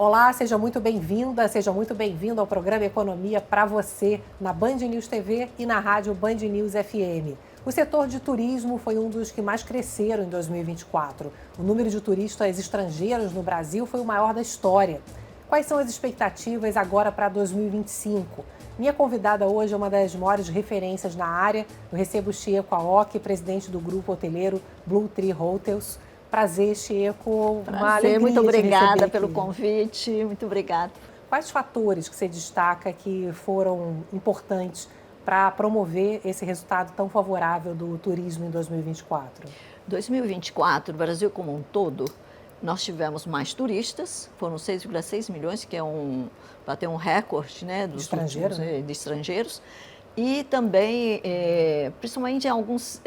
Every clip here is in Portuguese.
Olá, seja muito bem-vinda, seja muito bem-vindo ao programa Economia para você, na Band News TV e na rádio Band News FM. O setor de turismo foi um dos que mais cresceram em 2024. O número de turistas estrangeiros no Brasil foi o maior da história. Quais são as expectativas agora para 2025? Minha convidada hoje é uma das maiores referências na área. Eu recebo o Chieko Aoki, presidente do grupo hoteleiro Blue Tree Hotels. Prazer, Chieko. Uma alegria muito obrigada te pelo aqui. convite, muito obrigada. Quais fatores que você destaca que foram importantes para promover esse resultado tão favorável do turismo em 2024? 2024, o Brasil como um todo, nós tivemos mais turistas, foram 6,6 milhões, que bateu um recorde, né, dos Estrangeiro, últimos, né? de estrangeiros, e também, principalmente em algumas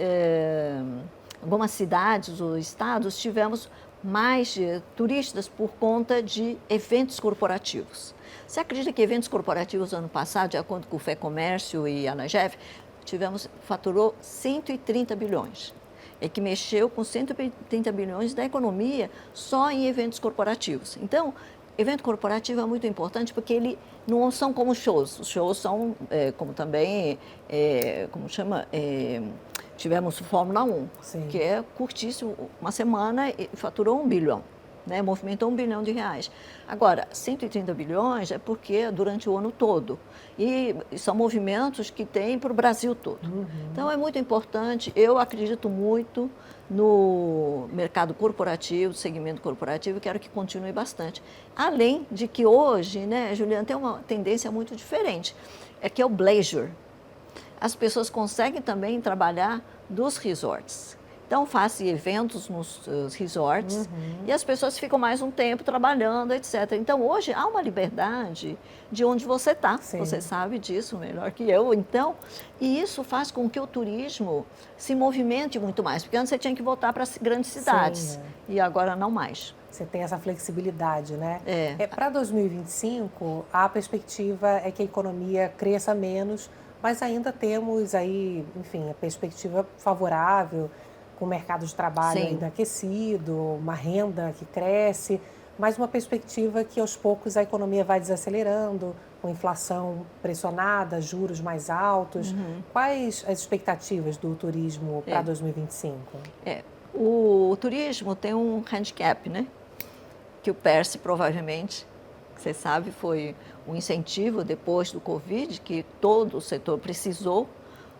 cidades ou estados, tivemos mais turistas por conta de eventos corporativos. Você acredita que eventos corporativos ano passado, de acordo com o FEComércio e a Anagef, faturou 130 bilhões. É que mexeu com 130 bilhões da economia só em eventos corporativos. Então, evento corporativo é muito importante porque ele não são como shows. Os shows são, como também, tivemos Fórmula 1, Sim. que é curtíssimo, uma semana e faturou 1 bilhão. Né, movimentou 1 bilhão de reais. Agora, 130 bilhões é porque durante o ano todo. E são movimentos que tem para o Brasil todo. Uhum. Então, é muito importante. Eu acredito muito no mercado corporativo, segmento corporativo, e quero que continue bastante. Além de que hoje, né, Juliana, tem uma tendência muito diferente, que é o leisure. As pessoas conseguem também trabalhar dos resorts. Então, fazem eventos nos resorts e as pessoas ficam mais um tempo trabalhando, etc. Então, hoje há uma liberdade de onde você está. Você sabe disso melhor que eu. Então, e isso faz com que o turismo se movimente muito mais. Porque antes você tinha que voltar para as grandes cidades e agora não mais. Você tem essa flexibilidade, né? É. Para 2025, a perspectiva é que a economia cresça menos, mas ainda temos aí, enfim, a perspectiva favorável, com o mercado de trabalho ainda aquecido, uma renda que cresce, mas uma perspectiva que aos poucos a economia vai desacelerando, com inflação pressionada, juros mais altos. Quais as expectativas do turismo para 2025? O turismo tem um handicap, né? Que o PERSE provavelmente, você sabe, foi um incentivo depois do Covid, que todo o setor precisou,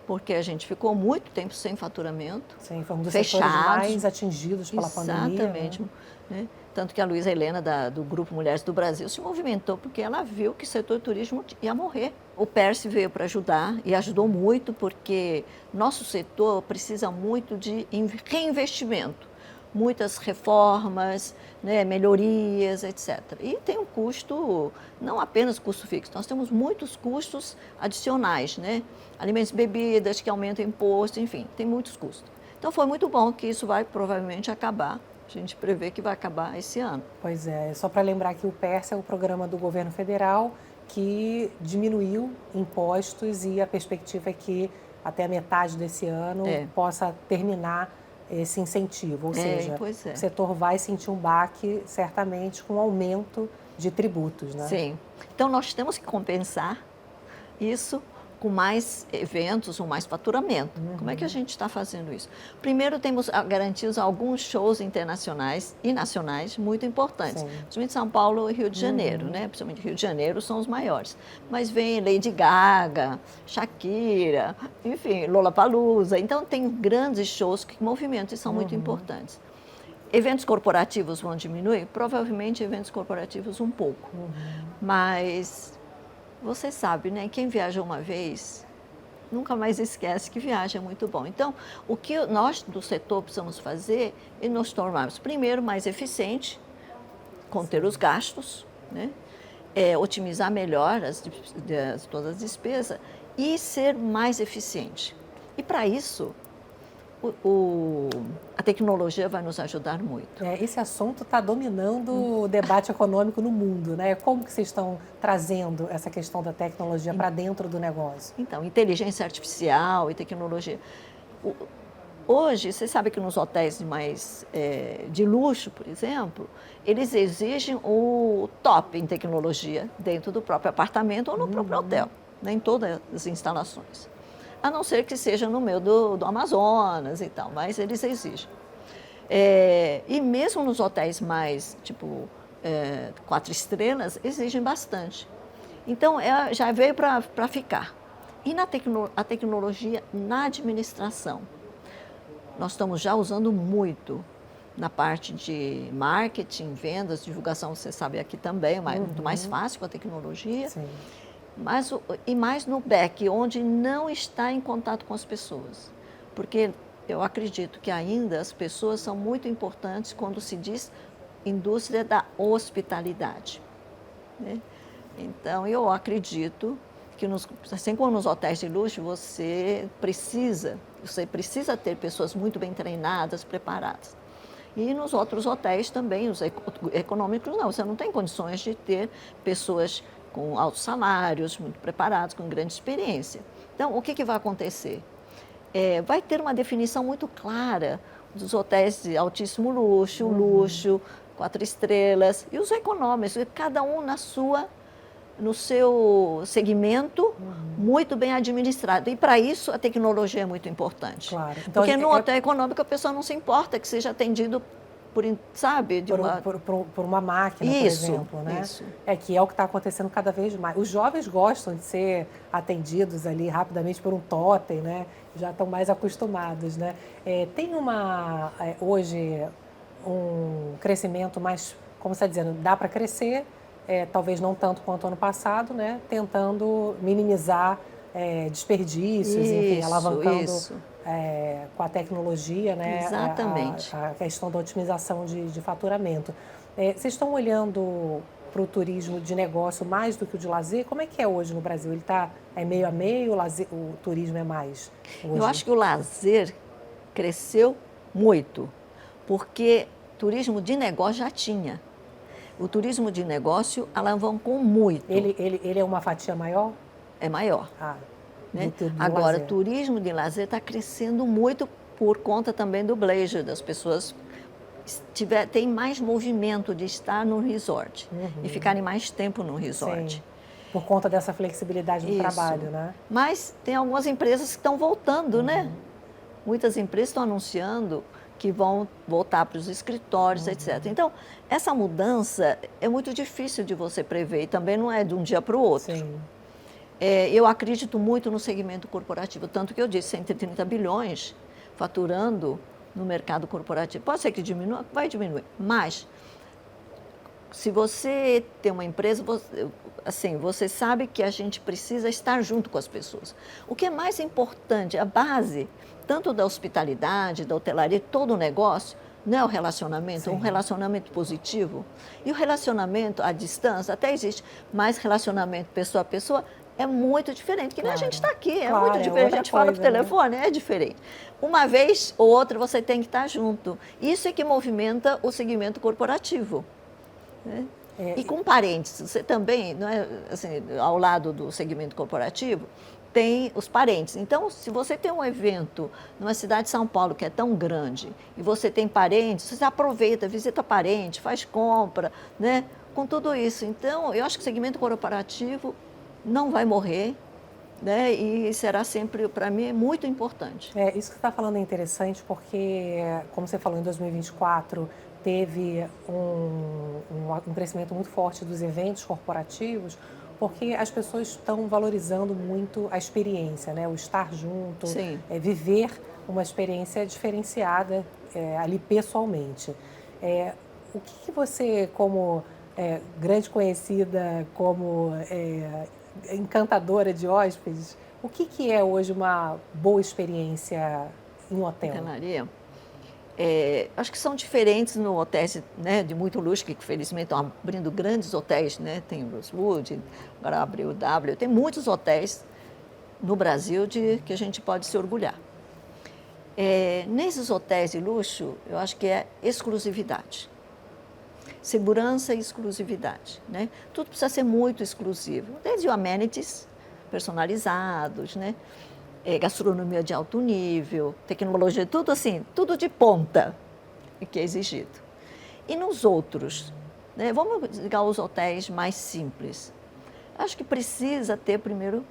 porque a gente ficou muito tempo sem faturamento. Sim, foi um dos fechados, setores mais atingidos pela pandemia. Exatamente. Né? Tanto que a Luísa Helena, do Grupo Mulheres do Brasil, se movimentou porque ela viu que o setor turismo ia morrer. O PERSE veio para ajudar e ajudou muito porque nosso setor precisa muito de reinvestimento. Muitas reformas, né, melhorias, etc. E tem um custo, não apenas custo fixo, nós temos muitos custos adicionais, né? Alimentos e bebidas que aumentam o imposto, enfim, tem muitos custos. Então foi muito bom que isso vai provavelmente acabar. A gente prevê que vai acabar esse ano. Pois é, só para lembrar que o PERSE é o programa do governo federal que diminuiu impostos e a perspectiva é que até a metade desse ano possa terminar esse incentivo, ou seja, o setor vai sentir um baque certamente com o aumento de tributos, né? Sim. Então nós temos que compensar isso com mais eventos, com mais faturamento. Como é que a gente está fazendo isso? Primeiro, temos garantidos alguns shows internacionais e nacionais muito importantes. Principalmente São Paulo e Rio de Janeiro, né? Principalmente Rio de Janeiro são os maiores. Mas vem Lady Gaga, Shakira, enfim, Lollapalooza. Então, tem grandes shows que movimentam e são muito importantes. Eventos corporativos vão diminuir? Provavelmente eventos corporativos um pouco. Mas você sabe, né? Quem viaja uma vez, nunca mais esquece que viagem é muito bom. Então, o que nós do setor precisamos fazer é nos tornarmos, primeiro, mais eficiente, conter os gastos, né? Otimizar melhor todas as despesas e ser mais eficiente. E para isso, a tecnologia vai nos ajudar muito. Esse assunto está dominando o debate econômico no mundo, né? Como que vocês estão trazendo essa questão da tecnologia para dentro do negócio? Então, inteligência artificial e tecnologia. Hoje, você sabe que nos hotéis mais de luxo, por exemplo, eles exigem o top em tecnologia dentro do próprio apartamento ou no próprio hotel, né, em todas as instalações. A não ser que seja no meio do Amazonas e tal, mas eles exigem. E mesmo nos hotéis mais, tipo, 4 estrelas, exigem bastante. Então, já veio para ficar. E a tecnologia na administração? Nós estamos já usando muito na parte de marketing, vendas, divulgação, você sabe aqui também, muito mais fácil com a tecnologia. Sim. E mais no back, onde não está em contato com as pessoas. Porque eu acredito que ainda as pessoas são muito importantes quando se diz indústria da hospitalidade, né? Então, eu acredito que, assim como nos hotéis de luxo, você precisa ter pessoas muito bem treinadas, preparadas. E nos outros hotéis também, os econômicos, não. Você não tem condições de ter pessoas com altos salários, muito preparados, com grande experiência. Então, o que vai acontecer? Vai ter uma definição muito clara dos hotéis de altíssimo luxo, luxo, 4 estrelas, e os econômicos, cada um no seu segmento, muito bem administrado. E, para isso, a tecnologia é muito importante. Claro. Então, porque no hotel econômico, a pessoa não se importa que seja atendido por uma máquina, por exemplo, né? Isso. Que é o que está acontecendo cada vez mais. Os jovens gostam de ser atendidos ali rapidamente por um totem, né? Já estão mais acostumados, né? Tem hoje um crescimento mais, como você está dizendo, dá para crescer, talvez não tanto quanto ano passado, né? Tentando minimizar desperdícios, enfim, alavancando com a tecnologia, né? Exatamente. A questão da otimização de faturamento. Vocês estão olhando para o turismo de negócio mais do que o de lazer? Como é que é hoje no Brasil? Ele está meio a meio, o turismo é mais hoje? Eu acho que o lazer cresceu muito, porque turismo de negócio já tinha. O turismo de negócio alavancou muito. Ele é uma fatia maior? É maior. Né? Do Agora, lazer. turismo de lazer está crescendo muito por conta também do leisure, das pessoas têm mais movimento de estar no resort e ficarem mais tempo no resort. Sim. Por conta dessa flexibilidade do trabalho, né? Mas tem algumas empresas que estão voltando, né? Muitas empresas estão anunciando que vão voltar para os escritórios, etc. Então, essa mudança é muito difícil de você prever e também não é de um dia para o outro. Sim. Eu acredito muito no segmento corporativo, tanto que eu disse 130 bilhões faturando no mercado corporativo. Pode ser que diminua, vai diminuir, mas se você tem uma empresa, você sabe que a gente precisa estar junto com as pessoas. O que é mais importante, a base, tanto da hospitalidade, da hotelaria, todo o negócio, não é o relacionamento, um relacionamento positivo. E o relacionamento à distância, até existe, mas relacionamento pessoa a pessoa é muito diferente, que nem a gente está aqui, é muito diferente. A gente fala por telefone, é diferente. Uma vez ou outra você tem que estar junto. Isso é que movimenta o segmento corporativo. Né? E com parentes, você também, não é, assim, ao lado do segmento corporativo, tem os parentes. Então, se você tem um evento numa cidade de São Paulo que é tão grande e você tem parentes, você aproveita, visita parente, faz compra, né? Com tudo isso. Então, eu acho que o segmento corporativo não vai morrer, né? E será sempre, para mim, muito importante. Isso que você está falando é interessante porque, como você falou, em 2024 teve um crescimento muito forte dos eventos corporativos, porque as pessoas estão valorizando muito a experiência, né? O estar junto, viver uma experiência diferenciada ali pessoalmente. O que você, como grande conhecida, como encantadora de hóspedes, o que é hoje uma boa experiência em um hotel? Hotelaria? Acho que são diferentes no hotéis, né, de muito luxo, que felizmente estão abrindo grandes hotéis, né? Tem o Rosewood, agora abriu o W, tem muitos hotéis no Brasil que a gente pode se orgulhar. Nesses hotéis de luxo, eu acho que é exclusividade. Segurança e exclusividade, né? Tudo precisa ser muito exclusivo, desde os amenities personalizados, né? gastronomia de alto nível, tecnologia, tudo assim, tudo de ponta que é exigido. E nos outros, né, vamos ligar os hotéis mais simples. Acho que precisa ter primeiro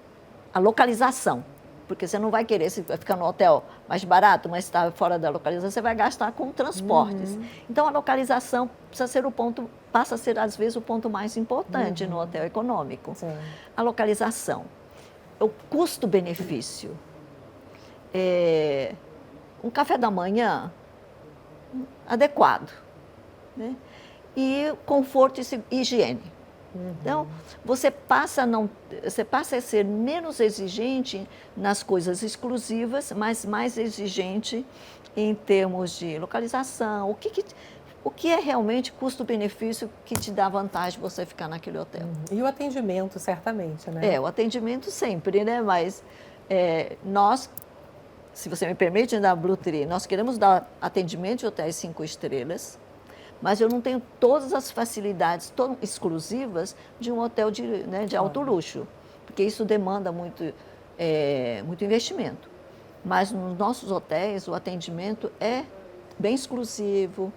a localização, porque você não vai querer, se vai ficar no hotel mais barato, mas está fora da localização, você vai gastar com transportes. Então, a localização precisa ser passa a ser, às vezes, o ponto mais importante no hotel econômico. Sim. A localização, o custo-benefício. Um café da manhã adequado, né? E conforto e higiene. Então, você passa a ser menos exigente nas coisas exclusivas, mas mais exigente em termos de localização. O que é realmente custo-benefício que te dá vantagem você ficar naquele hotel? E o atendimento, certamente, né? O atendimento sempre, né? Mas nós, se você me permite, da Blue Tree, nós queremos dar atendimento de hotéis 5 estrelas, mas eu não tenho todas as facilidades tão exclusivas de um hotel de alto luxo, porque isso demanda muito investimento. Mas nos nossos hotéis, o atendimento é bem exclusivo,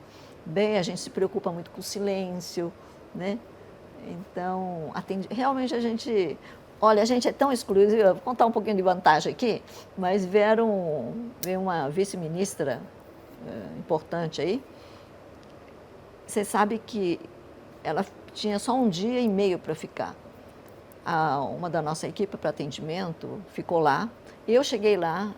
a gente se preocupa muito com o silêncio, né? Então, realmente a gente é tão exclusivo, vou contar um pouquinho de vantagem aqui, mas veio uma vice-ministra importante aí. Você sabe que ela tinha só 1 dia e meio para ficar. Uma da nossa equipe para atendimento ficou lá. Eu cheguei lá,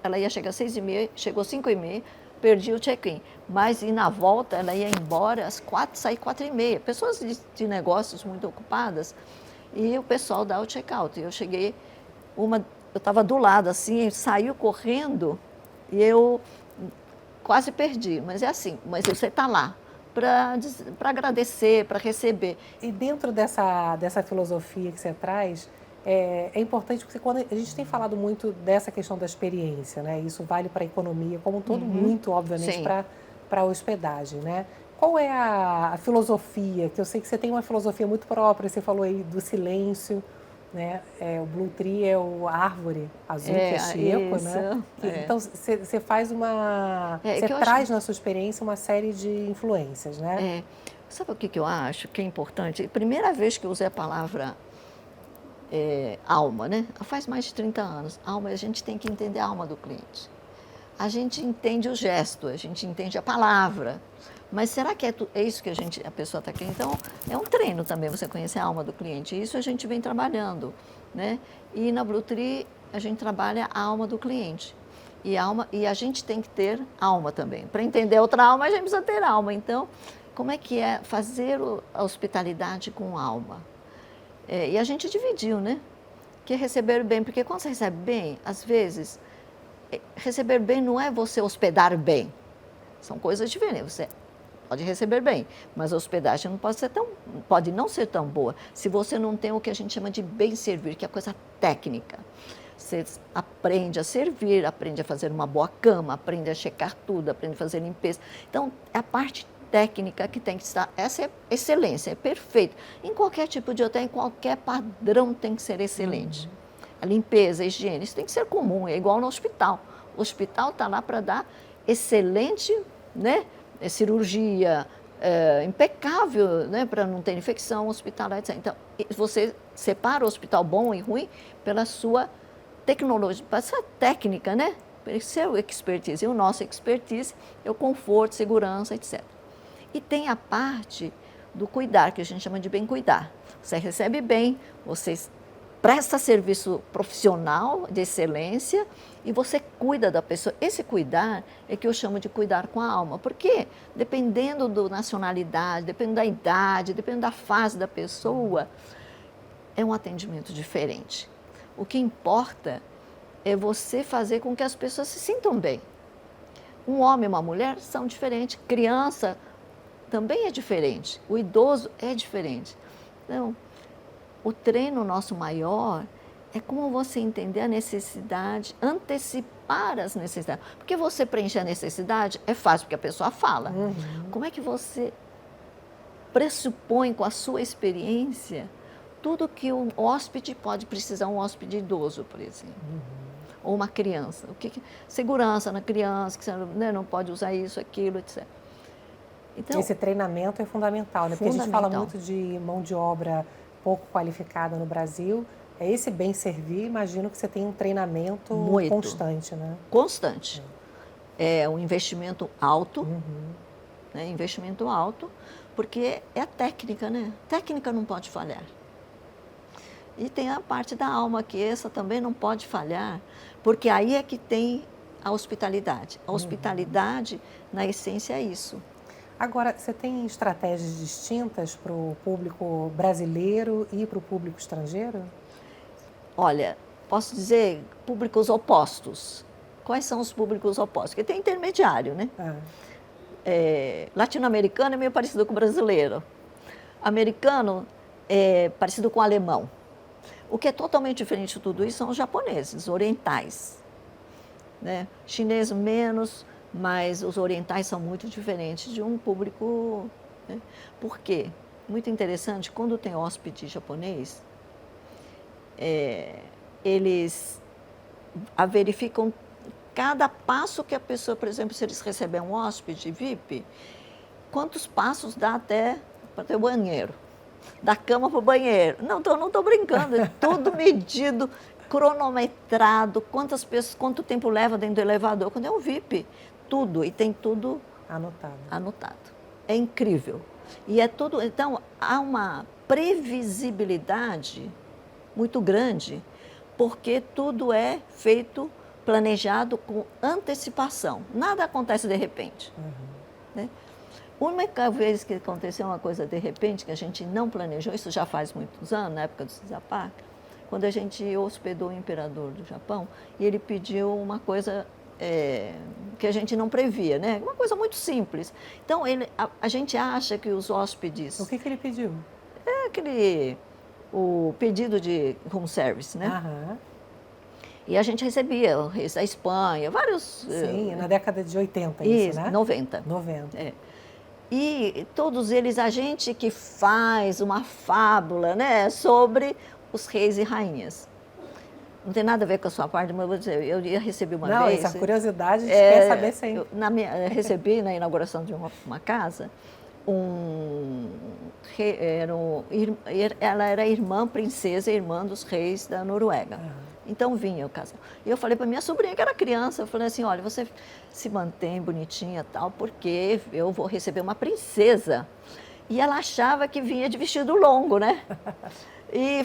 ela ia chegar às 6h30, chegou às 5h30, perdi o check-in. Mas na volta ela ia embora às 4h, sair 4h30. Pessoas de negócios muito ocupadas e o pessoal dá o check-out. Eu cheguei, eu estava do lado assim, saiu correndo e eu quase perdi, mas é assim, mas você está lá para agradecer, para receber. E dentro dessa filosofia que você traz, é importante, porque quando a gente tem falado muito dessa questão da experiência, né? Isso vale para a economia como um todo, muito, obviamente, para a hospedagem, né? Qual é a filosofia, que eu sei que você tem uma filosofia muito própria, você falou aí do silêncio, né? O Blue Tree é a árvore azul, que é Chico, né? Então, você faz você traz na sua experiência uma série de influências, né? Sabe o que eu acho que é importante? Primeira vez que eu usei a palavra alma, né? Faz mais de 30 anos. Alma, a gente tem que entender a alma do cliente. A gente entende o gesto, a gente entende a palavra. Mas será que é isso que a pessoa está querendo? Então, é um treino também, você conhecer a alma do cliente. Isso a gente vem trabalhando, né? E na Blue Tree, a gente trabalha a alma do cliente. E a gente tem que ter alma também. Para entender outra alma, a gente precisa ter alma. Então, como é que é fazer a hospitalidade com alma? E a gente dividiu, né? Que é receber bem, porque quando você recebe bem, às vezes, receber bem não é você hospedar bem. São coisas diferentes. Você pode receber bem, mas a hospedagem pode não ser tão boa se você não tem o que a gente chama de bem servir, que é a coisa técnica. Você aprende a servir, aprende a fazer uma boa cama, aprende a checar tudo, aprende a fazer limpeza. Então, é a parte técnica que tem que estar. Essa é excelência, é perfeito. Em qualquer tipo de hotel, em qualquer padrão tem que ser excelente. A limpeza, a higiene, isso tem que ser comum, é igual no hospital. O hospital está lá para dar excelente, né? Cirurgia impecável, né, para não ter infecção hospitalar, etc. Então, você separa o hospital bom e ruim pela sua tecnologia, pela sua técnica, né? Pelo seu expertise. E o nosso expertise é o conforto, segurança, etc. E tem a parte do cuidar, que a gente chama de bem cuidar. Você recebe bem, você presta serviço profissional de excelência e você cuida da pessoa. Esse cuidar é que eu chamo de cuidar com a alma, porque dependendo da nacionalidade, dependendo da idade, dependendo da fase da pessoa, é um atendimento diferente. O que importa é você fazer com que as pessoas se sintam bem. Um homem e uma mulher são diferentes, criança também é diferente, o idoso é diferente. Então, o treino nosso maior é como você entender a necessidade, antecipar as necessidades. Porque você preencher a necessidade é fácil, porque a pessoa fala. Como é que você pressupõe com a sua experiência tudo que um hóspede pode precisar, um hóspede idoso, por exemplo. Ou uma criança. Segurança na criança, que você, né, não pode usar isso, aquilo, etc. Então, esse treinamento é fundamental, né? Porque a gente fala muito de mão de obra pouco qualificada no Brasil. É esse bem servir, imagino que você tem um treinamento constante, né? Constante. É um investimento alto, né? Investimento alto, porque é a técnica, né? Técnica não pode falhar. E tem a parte da alma, que essa também não pode falhar, porque aí é que tem a hospitalidade. A hospitalidade, na essência, é isso. Agora, você tem estratégias distintas para o público brasileiro e para o público estrangeiro? Olha, posso dizer públicos opostos. Quais são os públicos opostos? Porque tem intermediário, né? Latino-americano é meio parecido com o brasileiro. Americano é parecido com o alemão. O que é totalmente diferente de tudo isso são os japoneses, orientais. Né? Chinês menos, mas os orientais são muito diferentes de um público. Né? Por quê? Muito interessante, quando tem hóspede japonês, eles verificam cada passo que a pessoa, por exemplo, se eles receberem um hóspede VIP, quantos passos dá até para ter o banheiro, da cama para o banheiro. Não estou brincando, é tudo medido, cronometrado, quanto tempo leva dentro do elevador, quando é um VIP, tudo, e tem tudo anotado. É incrível. E é tudo, então, há uma previsibilidade muito grande, porque tudo é feito, planejado com antecipação. Nada acontece de repente. Né? Uma vez que aconteceu uma coisa de repente, que a gente não planejou, isso já faz muitos anos, na época do Cisapar, quando a gente hospedou o imperador do Japão, e ele pediu uma coisa que a gente não previa, né? Uma coisa muito simples. Então, a gente acha que os hóspedes... O que ele pediu? O pedido de room service, né? E a gente recebia o reis da Espanha, vários... Sim, na década de 80, isso, né? 90. E todos eles, a gente que faz uma fábula, né, sobre os reis e rainhas. Não tem nada a ver com a sua parte, mas eu vou dizer, eu ia receber uma vez... Não, essa curiosidade a gente quer saber sempre. Recebi na inauguração de uma casa, ela era irmã dos reis da Noruega. Então vinha o casal. E eu falei para minha sobrinha, que era criança, eu falei assim, olha, você se mantém bonitinha tal, porque eu vou receber uma princesa. E ela achava que vinha de vestido longo, né? E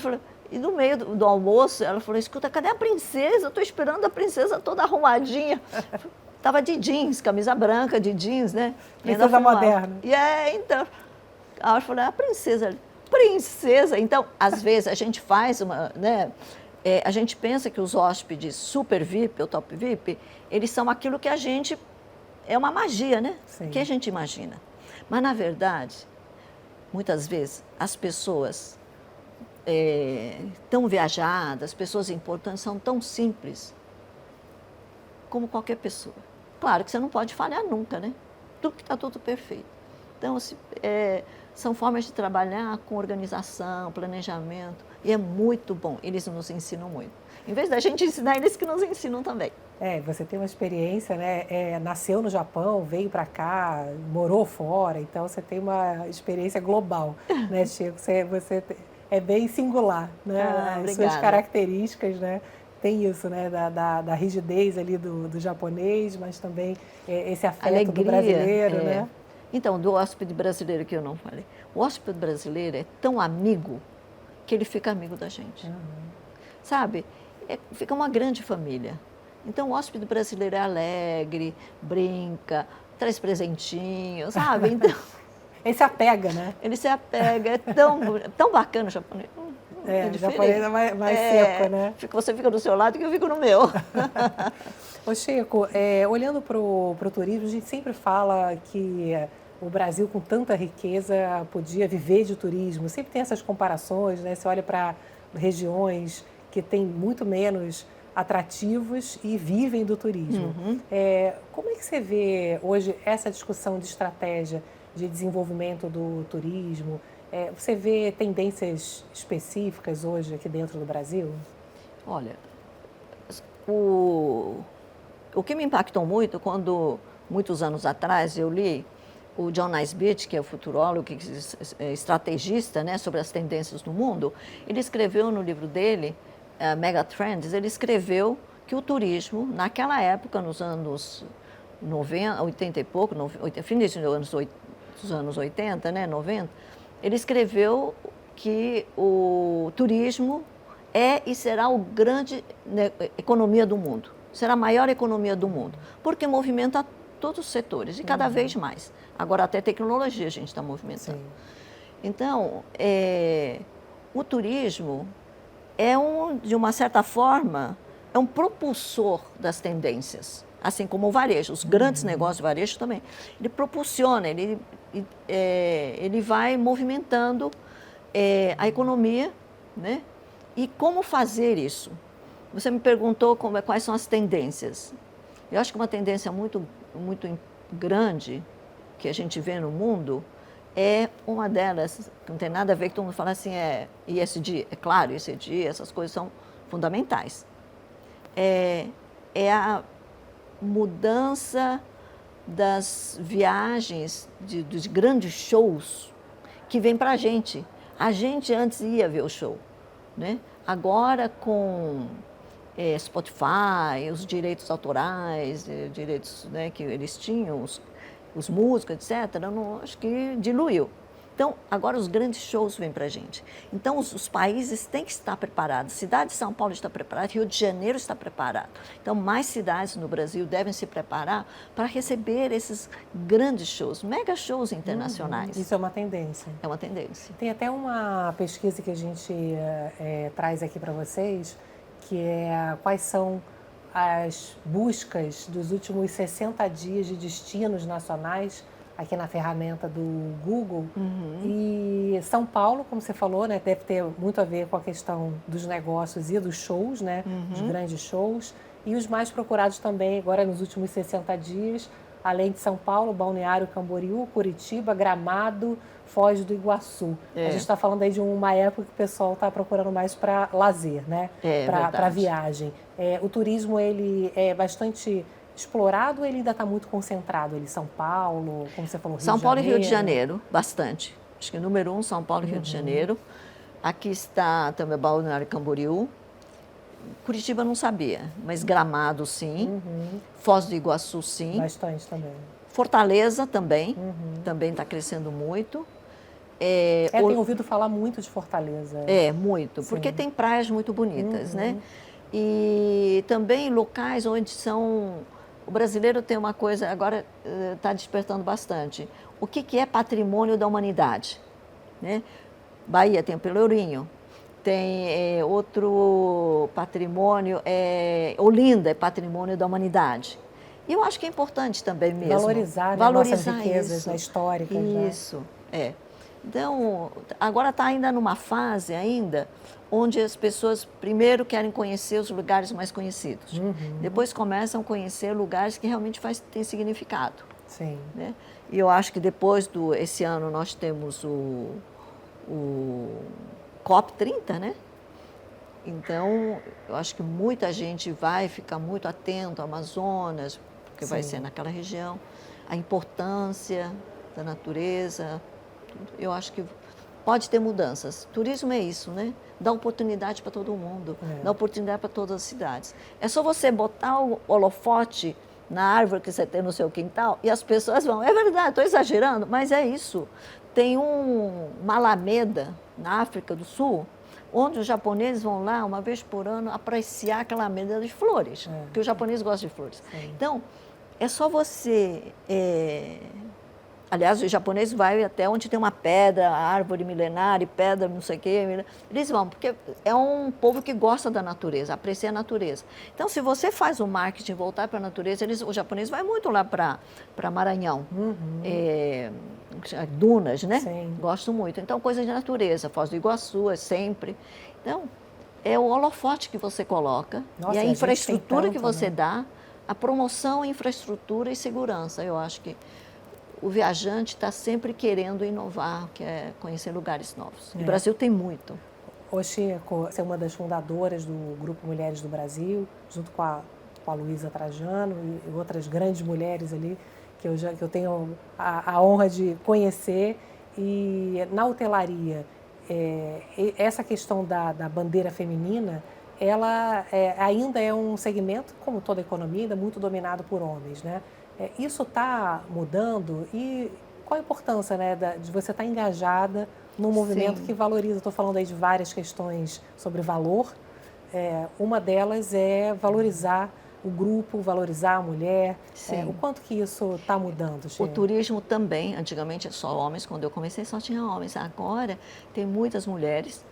no meio do almoço, ela falou, escuta, cadê a princesa? Eu estou esperando a princesa toda arrumadinha. Estava de jeans, camisa branca, de jeans, né? Princesa moderna. E então, ela falou, a princesa. Princesa! Então, às vezes, a gente faz uma, né? A gente pensa que os hóspedes super VIP ou top VIP, eles são aquilo que a gente... É uma magia, né? Sim. Que a gente imagina. Mas, na verdade, muitas vezes, as pessoas tão viajadas, pessoas importantes, são tão simples como qualquer pessoa. Claro que você não pode falhar nunca, né? Tudo que está tudo perfeito. Então, são formas de trabalhar com organização, planejamento, e é muito bom. Eles nos ensinam muito. Em vez da gente ensinar, eles que nos ensinam também. Você tem uma experiência, né? Nasceu no Japão, veio para cá, morou fora, então você tem uma experiência global, né, Chico? Você é bem singular, né? As suas características, né? Tem isso, né, da rigidez ali do japonês, mas também esse afeto alegria, do brasileiro, né? Então, do hóspede brasileiro que eu não falei. O hóspede brasileiro é tão amigo que ele fica amigo da gente. Sabe? Fica uma grande família. Então, o hóspede brasileiro é alegre, brinca, traz presentinhos, sabe? Então, ele se apega, né? Ele se apega, é tão bacana o japonês. O japonês é mais seco, né? Você fica do seu lado e eu fico no meu. Ô Chico, olhando para o turismo, a gente sempre fala que o Brasil, com tanta riqueza, podia viver de turismo. Sempre tem essas comparações, né? Você olha para regiões que têm muito menos atrativos e vivem do turismo. Como é que você vê hoje essa discussão de estratégia de desenvolvimento do turismo Você vê tendências específicas hoje aqui dentro do Brasil? Olha, o que me impactou muito quando, muitos anos atrás, eu li o John Naisbitt, que é o futurólogo, que é estrategista, né, sobre as tendências no mundo. Ele escreveu no livro dele, Mega Trends, ele escreveu que o turismo, naquela época, nos anos 90, 80 e pouco, fim dos anos 80, né, 90, ele escreveu que o turismo é e será o grande economia do mundo. Será a maior economia do mundo, porque movimenta todos os setores e cada vez mais. Agora até tecnologia a gente está movimentando. Sim. Então, o turismo é de uma certa forma, é um propulsor das tendências, assim como o varejo, os grandes negócios de varejo também. Ele propulsiona, ele vai movimentando a economia, né? E como fazer isso? Você me perguntou quais são as tendências. Eu acho que uma tendência muito, muito grande que a gente vê no mundo é uma delas, que não tem nada a ver, que todo mundo fala assim, ESG. É claro, ESG, essas coisas são fundamentais. É a mudança das viagens, dos grandes shows que vem para a gente. A gente antes ia ver o show, né? Agora com Spotify, os direitos autorais, direitos, né, que eles tinham, os músicos, etc., acho que diluiu. Então, agora os grandes shows vêm para a gente. Então, os países têm que estar preparados. A cidade de São Paulo está preparada, Rio de Janeiro está preparado. Então, mais cidades no Brasil devem se preparar para receber esses grandes shows, mega shows internacionais. Isso é uma tendência. É uma tendência. Tem até uma pesquisa que a gente traz aqui para vocês, que é quais são as buscas dos últimos 60 dias de destinos nacionais aqui na ferramenta do Google. E São Paulo, como você falou, né, deve ter muito a ver com a questão dos negócios e dos shows, né, dos grandes shows. E os mais procurados também, agora nos últimos 60 dias, além de São Paulo, Balneário Camboriú, Curitiba, Gramado, Foz do Iguaçu. A gente está falando aí de uma época que o pessoal está procurando mais para lazer, né, para viagem. O turismo, ele é bastante explorado ou ele ainda está muito concentrado? Ele São Paulo, como você falou, Rio de Janeiro? São Paulo e Rio de Janeiro, bastante. Acho que número 1, São Paulo e Rio de Janeiro. Aqui está também Balneário Camboriú. Curitiba não sabia, mas Gramado sim. Foz do Iguaçu sim. Bastante também. Fortaleza também, também está crescendo muito. Tenho ouvido falar muito de Fortaleza. Muito, porque tem praias muito bonitas, né? E também locais onde são... O brasileiro tem uma coisa, agora está despertando bastante. O que é patrimônio da humanidade? Né? Bahia tem o Pelourinho, tem outro patrimônio, Olinda é patrimônio da humanidade. E eu acho que é importante também mesmo. Valorizar nossas riquezas históricas. Isso, Então, agora está ainda numa fase onde as pessoas primeiro querem conhecer os lugares mais conhecidos. Depois começam a conhecer lugares que realmente têm significado. Sim. Né? E eu acho que depois esse ano nós temos o COP30, né? Então, eu acho que muita gente vai ficar muito atento ao Amazonas, porque vai ser naquela região, a importância da natureza. Eu acho que pode ter mudanças. Turismo é isso, né? Dá oportunidade para todo mundo, dá oportunidade para todas as cidades. É só você botar o holofote na árvore que você tem no seu quintal e as pessoas vão. É verdade, estou exagerando, mas é isso. Tem uma alameda na África do Sul, onde os japoneses vão lá uma vez por ano apreciar aquela alameda de flores, porque os japoneses gostam de flores. Então, é só você... Aliás, os japoneses vão até onde tem uma pedra, árvore milenária, pedra não sei o quê. Eles vão, porque é um povo que gosta da natureza, aprecia a natureza. Então, se você faz o marketing voltar para a natureza, os japoneses vão muito lá para Maranhão. Dunas, né? Sim. Gostam muito. Então, coisa de natureza, Foz do Iguaçu, é sempre. Então, é o holofote que você coloca e a infraestrutura que você dá, a promoção, infraestrutura e segurança. Eu acho que o viajante está sempre querendo inovar, quer conhecer lugares novos. O Brasil tem muito. Ô Chico, você é uma das fundadoras do Grupo Mulheres do Brasil, junto com a Luísa Trajano e outras grandes mulheres ali que eu tenho a honra de conhecer. E na hotelaria, essa questão da bandeira feminina, ela ainda é um segmento, como toda a economia, ainda muito dominado por homens, né? Isso está mudando e qual a importância, né, de você estar engajada num movimento Sim. que valoriza? Estou falando aí de várias questões sobre valor. Uma delas é valorizar o grupo, valorizar a mulher. O quanto que isso está mudando, Chico? O turismo também, antigamente é só homens, quando eu comecei só tinha homens. Agora tem muitas mulheres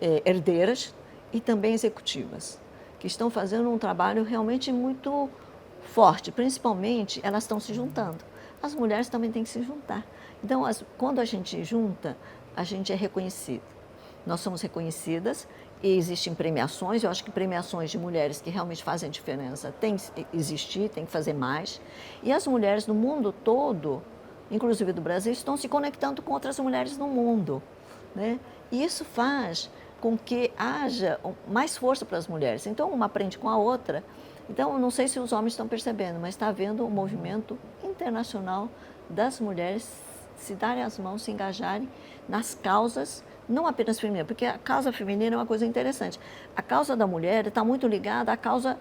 herdeiras e também executivas, que estão fazendo um trabalho realmente muito forte. Principalmente, elas estão se juntando. As mulheres também têm que se juntar. Então, quando a gente junta, a gente é reconhecido. Nós somos reconhecidas e existem premiações. Eu acho que premiações de mulheres que realmente fazem diferença tem que existir, tem que fazer mais. E as mulheres no mundo todo, inclusive do Brasil, estão se conectando com outras mulheres no mundo, né? E isso faz com que haja mais força para as mulheres. Então, uma aprende com a outra. Então, não sei se os homens estão percebendo, mas está havendo um movimento internacional das mulheres se darem as mãos, se engajarem nas causas, não apenas femininas, porque a causa feminina é uma coisa interessante. A causa da mulher está muito ligada à causa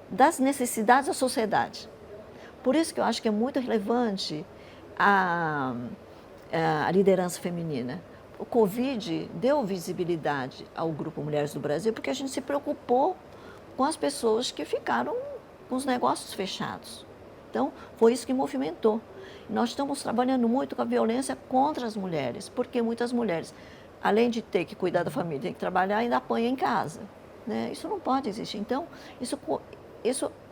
das necessidades da sociedade. Por isso que eu acho que é muito relevante a liderança feminina. O Covid deu visibilidade ao Grupo Mulheres do Brasil porque a gente se preocupou com as pessoas que ficaram com os negócios fechados. Então, foi isso que movimentou. Nós estamos trabalhando muito com a violência contra as mulheres, porque muitas mulheres, além de ter que cuidar da família, tem que trabalhar, ainda apanham em casa, né? Isso não pode existir. Então, isso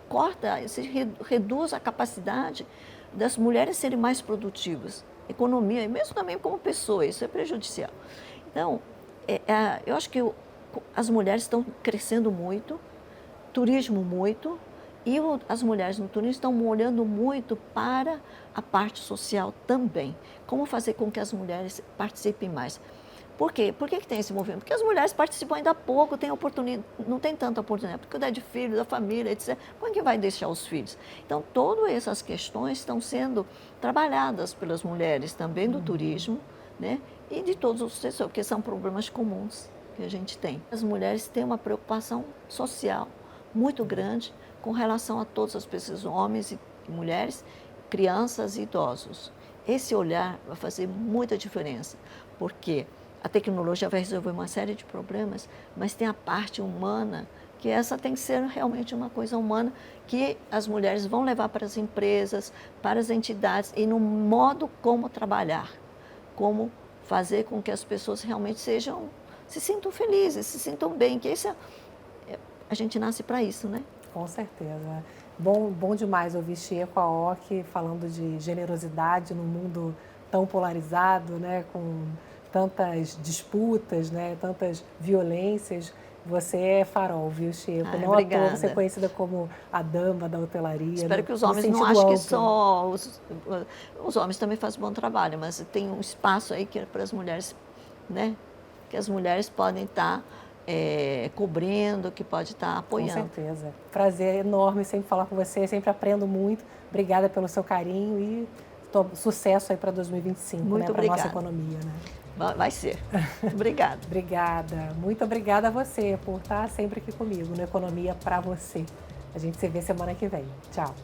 corta, isso reduz a capacidade das mulheres serem mais produtivas. Economia, e mesmo também como pessoa, isso é prejudicial. Então, eu acho que as mulheres estão crescendo muito, turismo muito, e as mulheres no turismo estão olhando muito para a parte social também. Como fazer com que as mulheres participem mais. Por quê? Por que tem esse movimento? Porque as mulheres participam ainda pouco, têm oportunidade, não tem tanta oportunidade, porque cuidar de filhos, da família, etc. Como é que vai deixar os filhos? Então, todas essas questões estão sendo trabalhadas pelas mulheres também do turismo, né? E de todos os setores, porque são problemas comuns que a gente tem. As mulheres têm uma preocupação social muito grande com relação a todas as pessoas, homens e mulheres, crianças e idosos. Esse olhar vai fazer muita diferença, porque a tecnologia vai resolver uma série de problemas, mas tem a parte humana, que essa tem que ser realmente uma coisa humana, que as mulheres vão levar para as empresas, para as entidades, e no modo como trabalhar, como fazer com que as pessoas realmente se sintam felizes, se sintam bem, que a gente nasce para isso, né? Com certeza. Bom demais ouvir Chico Aoki falando de generosidade num mundo tão polarizado, né, com tantas disputas, né, tantas violências. Você é farol, viu, Chico? Não à toa você é conhecida como a dama da hotelaria. Espero que os homens não achem que só... Os homens também fazem bom trabalho, mas tem um espaço aí que é para as mulheres, né, que as mulheres podem estar cobrindo, que pode estar apoiando. Com certeza. Prazer enorme sempre falar com você, sempre aprendo muito. Obrigada pelo seu carinho e sucesso aí para 2025, muito, né, para a nossa economia, né? Vai ser. Obrigada. Obrigada. Muito obrigada a você por estar sempre aqui comigo no Economia para Você. A gente se vê semana que vem. Tchau.